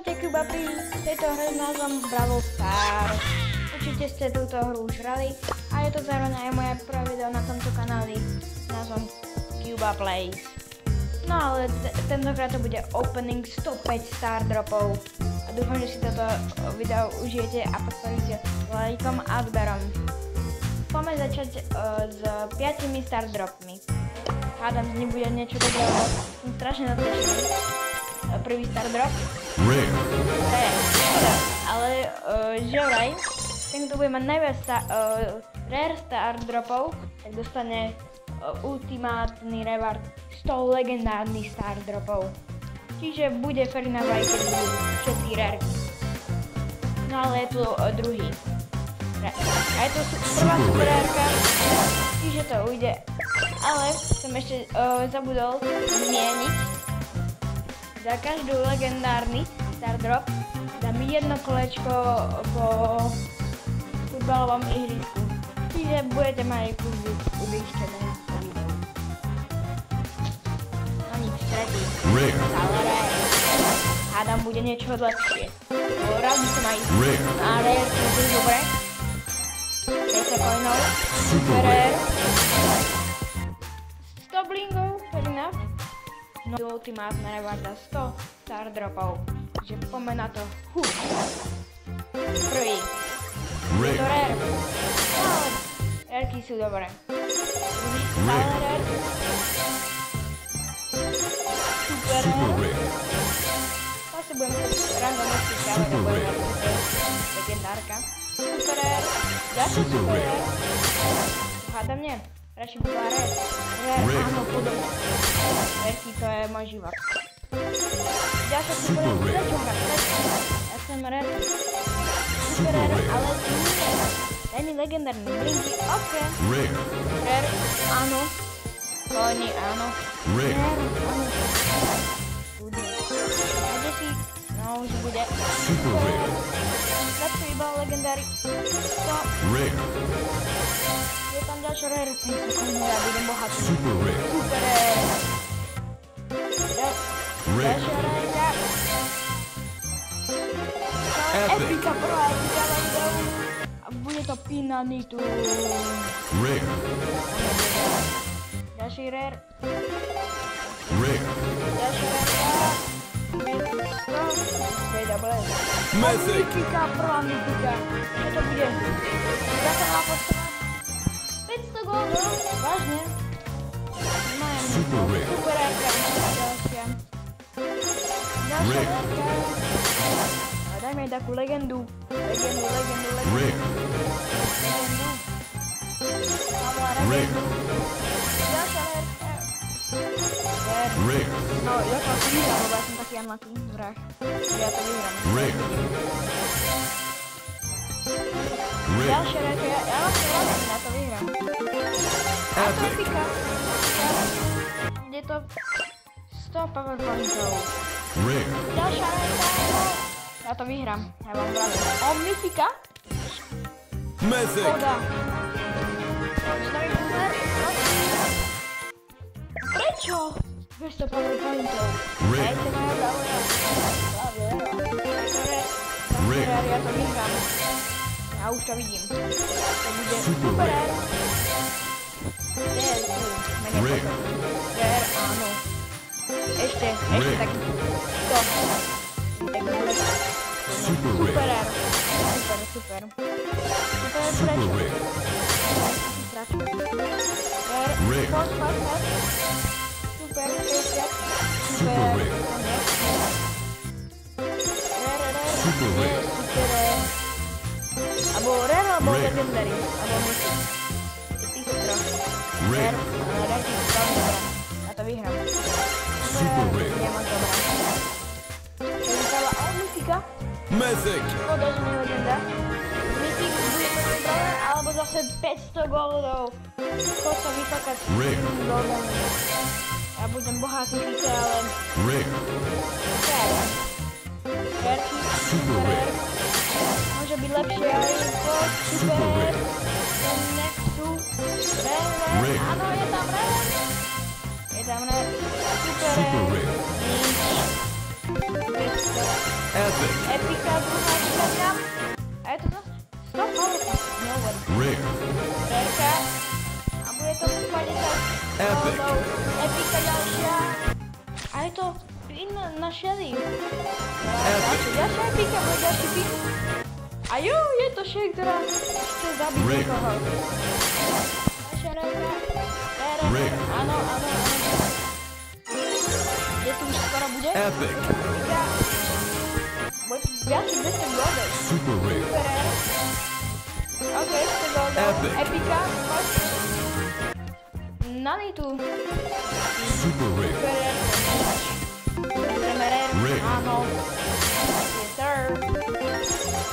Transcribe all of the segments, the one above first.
Čaute Kuba pri tejto hre s názvom Brawl Stars. Určite ste túto hru už hrali a je to zároveň aj moje prvé video na tomto kanáli s názvom Kuba Plays. No ale tentokrát to bude opening 105 star dropov a dúfam, že si toto video užijete a podporíte lajkom a odberom. Poďme začať s 5 star dropmi. Hádam, z nich bude niečo dobré, lebo som strašne natešený. Prvý star drop. Ale že vraj, ten kto bude mať najviac rare star dropov, tak dostane ultimátny reward 100 legendárnych star dropov. Čiže bude fair na vaj, keď budú všetky rarky. No ale je tu druhý. A je to prvá super rarka, čiže to ujde. Ale som ešte zabudol zmieniť. Za každú legendárny star drop dám jedno kolečko po futbalovom ihrisku. Čiže budete mať kúzdu ulištené na videu. No nič, tretí. Ale rare. Hádam, bude niečo lepšie. Rád by som aj na rare kúzdu, dobre. 50 coinov. Super rare. 100 blingov, fair enough. No ultimátna rewarda 100 star dropov, takže poďme na to. Prvý. Je to rare. Ale rarky sú dobré. Druhý stále rare. Super rare. Asi budeme to random odstýčať, ale to bude legendárka. Super rare. Ďalšia super rare. Hádam nie. Radšej by bola rare. Rare, áno, podobne. Rarky, to je môj život. Ďalšia super rare, prečo hrať? Ja som rare. Super rare, ale nie. Daj mi legendárny blinky, ok. Rare, áno. Coiny, áno. Rare, áno. Bude. Nájde si, no už bude. Super rare. Radšej iba legendári. To. Je tam ďalšia rare, ja budem bohatý. Super rare. Ďalšia rare. Epika, prvá epika legendárka. A bude to Pinanitu. Ďalší rare. Ďalšia rare. Mythika, prvá mythika. Čo to bude? Zasaná postava. 500 goldov? Vážne? Majem super rarka. Ďalšia. Ďalšia rarka. A dajme jej takú legendu. Legendu. Ďalšia rarka. No, ja to asi vyhrám, lebo ja som taký unlucky v hrách. Ja to vyhrám. Ďalšia rarka, ja vlastne hľadám, ja to vyhrám. A to je pika. Je to 100 power pointov. Ďalšia rarka. Ja to vyhrám, ja vám vravím. Omnifika? Škoda. Prečo? 200 power pointov. Dajte moja zaujíma. Ja to vyhrám. Ja už to vidím. To bude super rare. Menej potom. Rare, áno. Ešte taký. To. Super rare. Super. Prečo? Rare. Fast. Super, 50. Super. Rare. Super rare. Abo rare, alebo legendary. Abo mythic. Je týchto troch. Rare, ale rare je veľmi dobrá. Ja to vyhrám. Super rare. Nemám dobrá. Čo vypadala mythika? Škoda, že nie legenda. Mythic bude to dobré, alebo zase 500 goldov. Chod sa vypakať s goldami. Ja budem bohatý síce, ale... Rare. Rarky, super rare. Môže byť lepšie aj super rare. Ten nechcú. Rare. Áno, je tam rare. Super rare. Nič. ďalšia druhá aplikácia. A je to to? Stop power. Rare. Rareka. A bude to 50 Epic. goldov. Epika ďalšia. A je to pin na Shelly. Ďalšia epika, bude ďalší pin. A jo, je to Shelly, ktorá chce zabiť niekoho. Ďalšia rareka. Rare. Áno. Kde tu už skoro bude? Epic. Bude ďalší 200 goldov. Super rare. Super rare. Ok, 100 goldov. Epic. Epika. Nani tu. Super rare. Budeme rare. Rare. Áno. Yes, sir.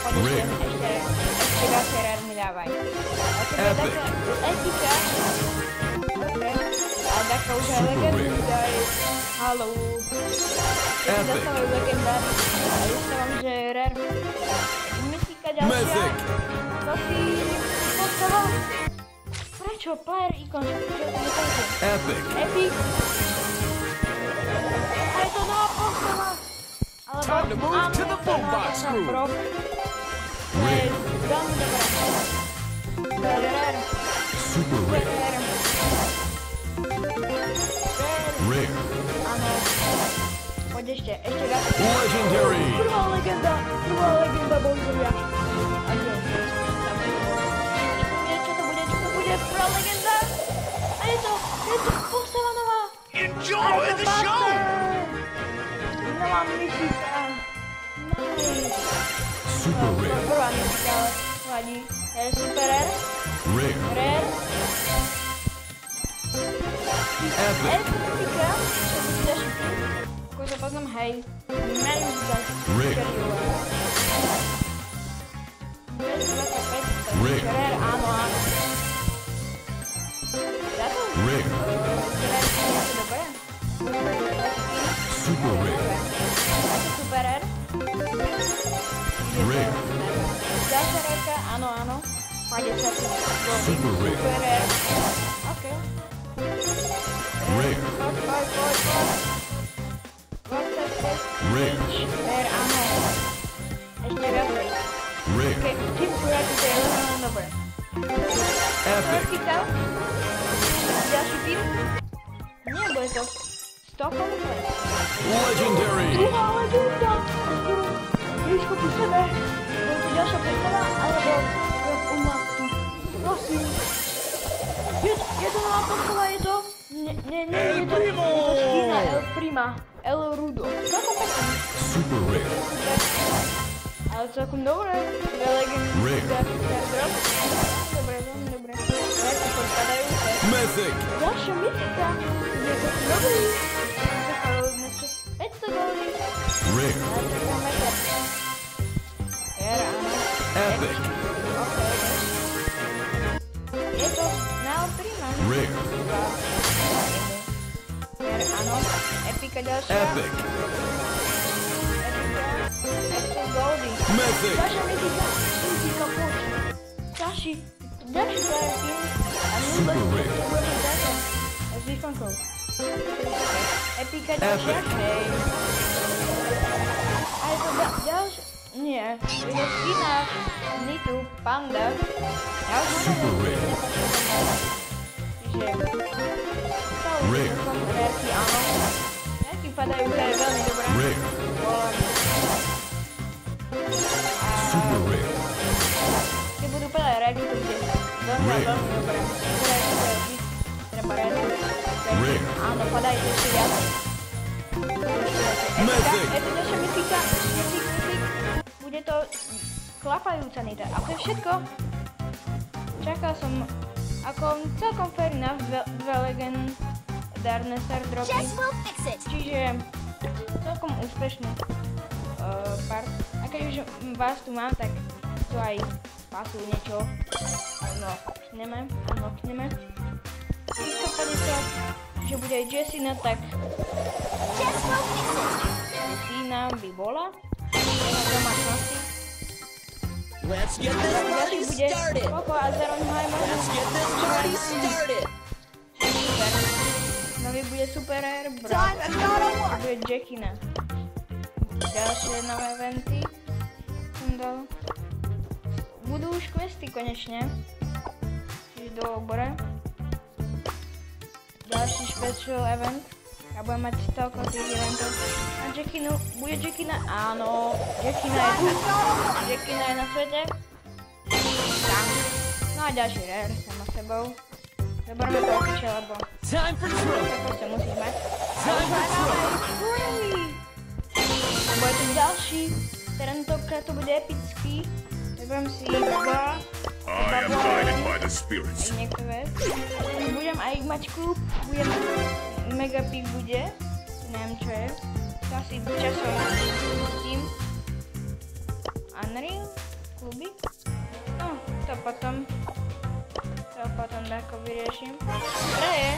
Poď ešte viacej rare mi dávaj. Epic. Epika. Ok. A taká už aj legendary. Haló. Keď si zastávajú legendary. A dostávam, že je rare. Mystika ďalšia. Mythic. To si postavil. Prečo? Player icon. Epic. Epic. A je to nová postava. Time to move to the full box crew. To je veľmi dobré. To je rare. Super rare. Rare. Rare. Áno. Poď ešte viac. Legendary. Prvá legenda bojzovia. A čo? Čo to bude? Prvá legenda. A je to postava nová. Enjoy the show. Nová mystika. Nice. Super rare. Prvá mystika, ale vadí. Je super rare. Rare. Rare. Epic. Epika. Čo bude ďalší tým? Ako sa poznám, hej. Neviem, že Rare. Rare, áno. Za to? Rare. Rare je niečo dobré? Super rare. Super rare. Rare. Ďalšia rareka, áno. 50 gold. Super rare. Super rare. OK. Rare. Poď. 26. Rare. Rare, áno. Ešte viacej. Rare. OK, tým kuráky to je len dobré. Epic. Chytal. Ďalší tým. Nie, bude to 100 komple. Legendary. Druhá legenda. Ježiško pri sebe. Bude to ďalšia predstava, alebo umátky. Prosím. Je to nová postava, je to? Nie, je to skina El Prima. El Rudo. Celkom pekný. Super rare. Ale celkom dobré. Dve legendy. Rare. Dobre, veľmi dobré. Rarky podpadajúce. Mythic. Ďalšia mystika. Je to dobrý. Čakajú niečo. 500 goldy. Rare. A čakáme to. Rare, áno. Epic. OK. Je to na El Prima. Rare. Rare, áno. Epika ďalšia. Epic. Epika. 500 goldy. Mythic. Ďalšia mystika, poď. Ďalší player team. A my Super rare. budeme takto. S výkonkou. Epika ďalšia. Epic. Hej. A je to ďalšia. Nie. Je to skina Nitu Panda. Ja už Super rare. Čiže... Rare. Rarky, áno. Rarky padajú, to je veľmi dobré. Rare. Super rare. Keď budú padať rarky, to bude veľmi dobré. Treba rarky. Rare. Áno, padajú ešte viac. Mythic. Je to ďalšia mystika. Mythic. Bude to klapajúca nita. A to je všetko. Čakal som ako celkom fair enough dve legendárne stardropy. Čiže celkom úspešný part. A keď už vás tu mám, tak tu aj pasu niečo. No, unlockneme. 350, že bude aj Jessina, tak Jessina by bola. Let's get this party started. Let's get this party started. Nový bude super rare, Time and not a work. bude Jackina. Ďalšie nové eventy. dal. Budú už questy konečne. Čiže do obore. Ďalší special event. Ja budem mať toľko tých eventov. A Jackinu, bude Jackina? Áno, Jackina je tu. Jackina je na svete. Tam. No a ďalší rare sa má sebou. Zoberme to opiče, lebo Time for trouble. to proste musíš mať. Time for trouble. Bude tu ďalší. Tentokrát to bude epický. Zoberiem si Baba. I am guided by the spirits. Niekto vie. Budem aj mať klub. Budem Megapik bude. Neviem čo je. To asi časom pustím. Unreal? Kluby? No, to potom. To potom ako vyriešim. Dobre je.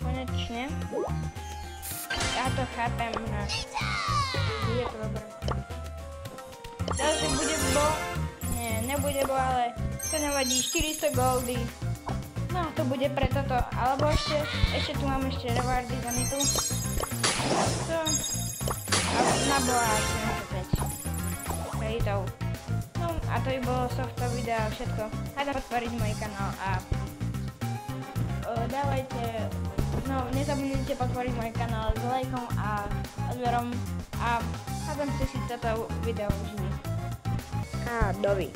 Konečne. Ja to chápem. No. Bude to dobré. Ďalšie bude bo. Nie, nebude bo, ale to nevadí. 400 goldy. No, to bude pre toto. Alebo ešte tu mám ešte rewardy za mitu. To. A na boa 75. Kreditov. No, a to by bolo softto video a všetko. Hádam podporiť môj kanál a dávajte, no nezabudnite podporiť môj kanál s lajkom a odberom a hádam si toto video užili. A dovi.